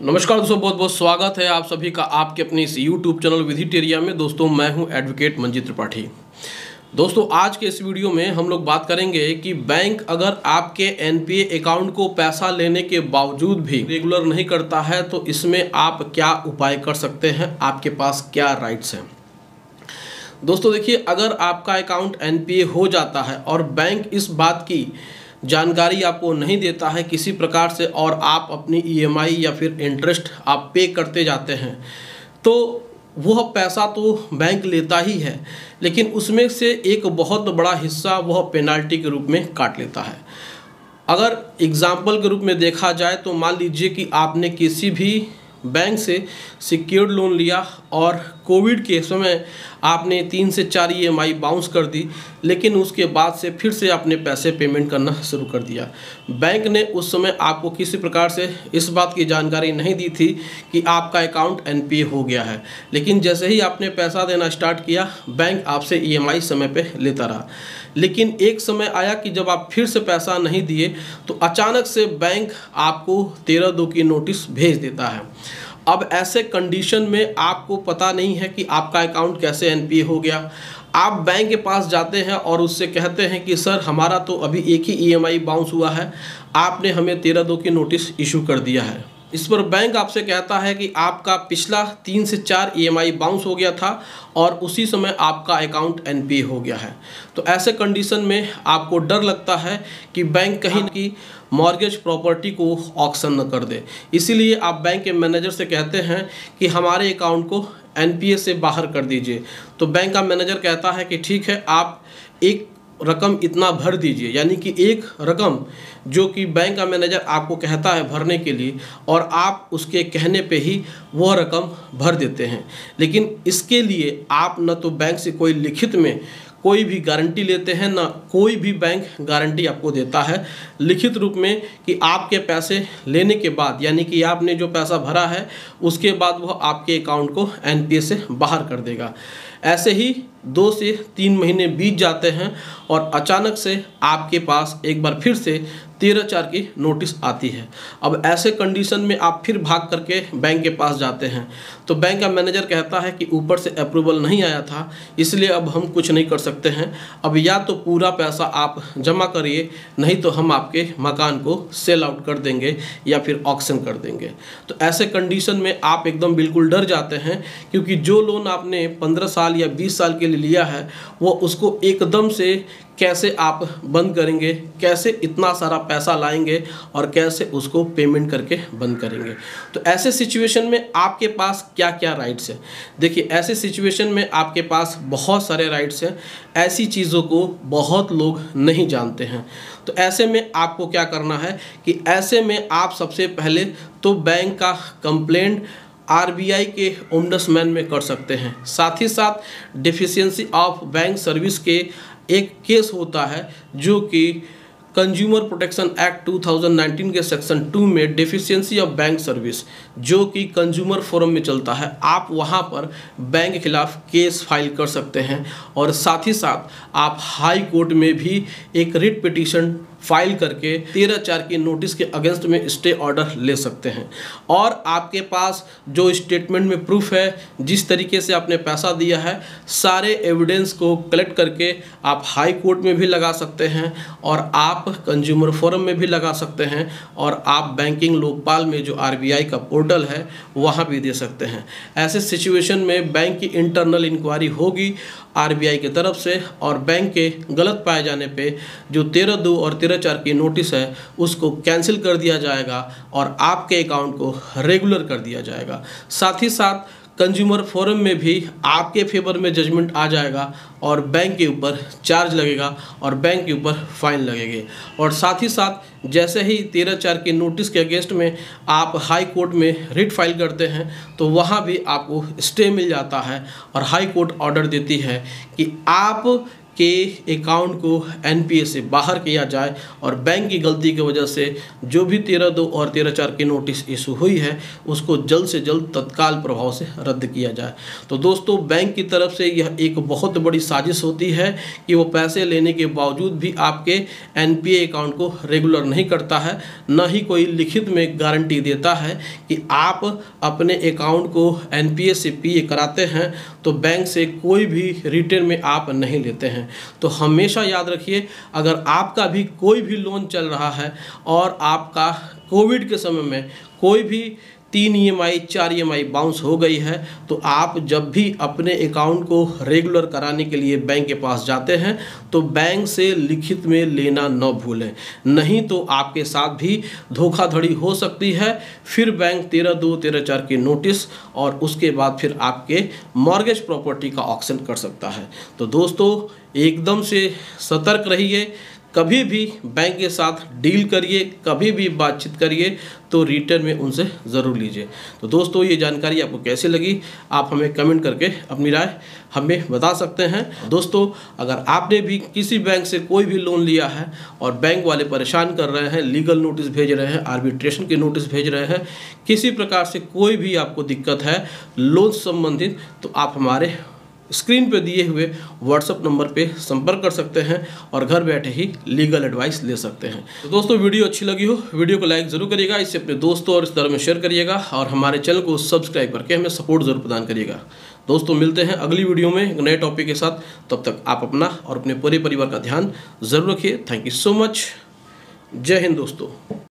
नमस्कार दोस्तों, बहुत बहुत स्वागत है आप सभी का आपके अपने इस YouTube चैनल विधिटेरिया में। दोस्तों मैं हूं एडवोकेट मंजीत त्रिपाठी। दोस्तों आज के इस वीडियो में हम लोग बात करेंगे कि बैंक अगर आपके एनपीए अकाउंट को पैसा लेने के बावजूद भी रेगुलर नहीं करता है तो इसमें आप क्या उपाय कर सकते हैं, आपके पास क्या राइट्स हैं। दोस्तों देखिए, अगर आपका अकाउंट एनपीए हो जाता है और बैंक इस बात की जानकारी आपको नहीं देता है किसी प्रकार से और आप अपनी ईएमआई या फिर इंटरेस्ट आप पे करते जाते हैं, तो वह पैसा तो बैंक लेता ही है, लेकिन उसमें से एक बहुत बड़ा हिस्सा वह पेनाल्टी के रूप में काट लेता है। अगर एग्जाम्पल के रूप में देखा जाए तो मान लीजिए कि आपने किसी भी बैंक से सिक्योर्ड लोन लिया और कोविड के समय आपने 3 से 4 ईएमआई बाउंस कर दी, लेकिन उसके बाद से फिर से आपने पैसे पेमेंट करना शुरू कर दिया। बैंक ने उस समय आपको किसी प्रकार से इस बात की जानकारी नहीं दी थी कि आपका अकाउंट एनपीए हो गया है, लेकिन जैसे ही आपने पैसा देना स्टार्ट किया बैंक आपसे ईएमआई समय पे लेता रहा। लेकिन एक समय आया कि जब आप फिर से पैसा नहीं दिए तो अचानक से बैंक आपको 13(2) की नोटिस भेज देता है। अब ऐसे कंडीशन में आपको पता नहीं है कि आपका अकाउंट कैसे एनपीए हो गया। आप बैंक के पास जाते हैं और उससे कहते हैं कि सर हमारा तो अभी एक ही ईएमआई बाउंस हुआ है, आपने हमें 13(2) की नोटिस इशू कर दिया है। इस पर बैंक आपसे कहता है कि आपका पिछला 3 से 4 ईएमआई बाउंस हो गया था और उसी समय आपका अकाउंट एनपीए हो गया है। तो ऐसे कंडीशन में आपको डर लगता है कि बैंक कहीं की मॉर्गेज प्रॉपर्टी को ऑक्शन न कर दे, इसीलिए आप बैंक के मैनेजर से कहते हैं कि हमारे अकाउंट को एनपीए से बाहर कर दीजिए। तो बैंक का मैनेजर कहता है कि ठीक है, आप एक रकम इतना भर दीजिए, यानी कि एक रकम जो कि बैंक का मैनेजर आपको कहता है भरने के लिए और आप उसके कहने पे ही वह रकम भर देते हैं। लेकिन इसके लिए आप न तो बैंक से कोई लिखित में कोई भी गारंटी लेते हैं, ना कोई भी बैंक गारंटी आपको देता है लिखित रूप में कि आपके पैसे लेने के बाद, यानी कि आपने जो पैसा भरा है उसके बाद वह आपके अकाउंट को एनपीए से बाहर कर देगा। ऐसे ही 2 से 3 महीने बीत जाते हैं और अचानक से आपके पास एक बार फिर से 13(4) की नोटिस आती है। अब ऐसे कंडीशन में आप फिर भाग करके बैंक के पास जाते हैं तो बैंक का मैनेजर कहता है कि ऊपर से अप्रूवल नहीं आया था, इसलिए अब हम कुछ नहीं कर सकते हैं। अब या तो पूरा पैसा आप जमा करिए, नहीं तो हम आपके मकान को सेल आउट कर देंगे या फिर ऑक्शन कर देंगे। तो ऐसे कंडीशन में आप एकदम बिल्कुल डर जाते हैं, क्योंकि जो लोन आपने 15 साल या 20 साल के लिए लिया है वो उसको एकदम से कैसे आप बंद करेंगे, कैसे इतना सारा पैसा लाएंगे और कैसे उसको पेमेंट करके बंद करेंगे। तो ऐसे सिचुएशन में आपके पास क्या क्या राइट्स हैं। देखिए, ऐसे सिचुएशन में आपके पास बहुत सारे राइट्स हैं, ऐसी चीज़ों को बहुत लोग नहीं जानते हैं। तो ऐसे में आपको क्या करना है कि ऐसे में आप सबसे पहले तो बैंक का कंप्लेंट आरबीआई के ओम्बड्समैन में कर सकते हैं। साथ ही साथ डेफिशिएंसी ऑफ बैंक सर्विस के एक केस होता है जो कि कंज्यूमर प्रोटेक्शन एक्ट 2019 के सेक्शन 2 में डेफिशिएंसी ऑफ बैंक सर्विस, जो कि कंज्यूमर फोरम में चलता है, आप वहां पर बैंक के खिलाफ केस फाइल कर सकते हैं। और साथ ही साथ आप हाई कोर्ट में भी एक रिट पिटीशन फाइल करके 13(4) की नोटिस के अगेंस्ट में स्टे ऑर्डर ले सकते हैं। और आपके पास जो स्टेटमेंट में प्रूफ है, जिस तरीके से आपने पैसा दिया है, सारे एविडेंस को कलेक्ट करके आप हाई कोर्ट में भी लगा सकते हैं और आप कंज्यूमर फोरम में भी लगा सकते हैं और आप बैंकिंग लोकपाल में जो आरबीआई का पोर्टल है वहाँ भी दे सकते हैं। ऐसे सिचुएशन में बैंक की इंटरनल इंक्वायरी होगी आरबीआई की तरफ से और बैंक के गलत पाए जाने पे जो 13(2) और 13(4) की नोटिस है उसको कैंसिल कर दिया जाएगा और आपके अकाउंट को रेगुलर कर दिया जाएगा। साथ ही साथ कंज्यूमर फोरम में भी आपके फेवर में जजमेंट आ जाएगा और बैंक के ऊपर चार्ज लगेगा और बैंक के ऊपर फाइन लगेगी। और साथ ही साथ जैसे ही 13(4) की नोटिस के अगेंस्ट में आप हाई कोर्ट में रिट फाइल करते हैं तो वहाँ भी आपको स्टे मिल जाता है और हाई कोर्ट ऑर्डर देती है कि आप के अकाउंट को एनपीए से बाहर किया जाए और बैंक की गलती की वजह से जो भी 13/2 और 13/4 की नोटिस इशू हुई है उसको जल्द से जल्द तत्काल प्रभाव से रद्द किया जाए। तो दोस्तों, बैंक की तरफ से यह एक बहुत बड़ी साजिश होती है कि वो पैसे लेने के बावजूद भी आपके एनपीए अकाउंट को रेगुलर नहीं करता है, न ही कोई लिखित में गारंटी देता है कि आप अपने अकाउंट को एनपीए से पीए कराते हैं तो बैंक से कोई भी रिटर्न में आप नहीं लेते हैं। तो हमेशा याद रखिए, अगर आपका भी कोई भी लोन चल रहा है और आपका कोविड के समय में कोई भी 3 EMI 4 EMI बाउंस हो गई है, तो आप जब भी अपने अकाउंट को रेगुलर कराने के लिए बैंक के पास जाते हैं तो बैंक से लिखित में लेना न भूलें, नहीं तो आपके साथ भी धोखाधड़ी हो सकती है। फिर बैंक 13/2 13/4 की नोटिस और उसके बाद फिर आपके मॉर्गेज प्रॉपर्टी का ऑक्शन कर सकता है। तो दोस्तों, एकदम से सतर्क रहिए, कभी भी बैंक के साथ डील करिए, कभी भी बातचीत करिए तो रिटर्न में उनसे ज़रूर लीजिए। तो दोस्तों, ये जानकारी आपको कैसी लगी आप हमें कमेंट करके अपनी राय हमें बता सकते हैं। दोस्तों, अगर आपने भी किसी बैंक से कोई भी लोन लिया है और बैंक वाले परेशान कर रहे हैं, लीगल नोटिस भेज रहे हैं, आर्बिट्रेशन की नोटिस भेज रहे हैं, किसी प्रकार से कोई भी आपको दिक्कत है लोन संबंधित, तो आप हमारे स्क्रीन पे दिए हुए व्हाट्सएप नंबर पे संपर्क कर सकते हैं और घर बैठे ही लीगल एडवाइस ले सकते हैं। तो दोस्तों, वीडियो अच्छी लगी हो वीडियो को लाइक ज़रूर करिएगा, इससे अपने दोस्तों और रिश्तेदारों में शेयर करिएगा और हमारे चैनल को सब्सक्राइब करके हमें सपोर्ट ज़रूर प्रदान करिएगा। दोस्तों, मिलते हैं अगली वीडियो में एक नए टॉपिक के साथ। तब तक आप अपना और अपने पूरे परिवार का ध्यान ज़रूर रखिए। Thank you so much. जय हिंद दोस्तों।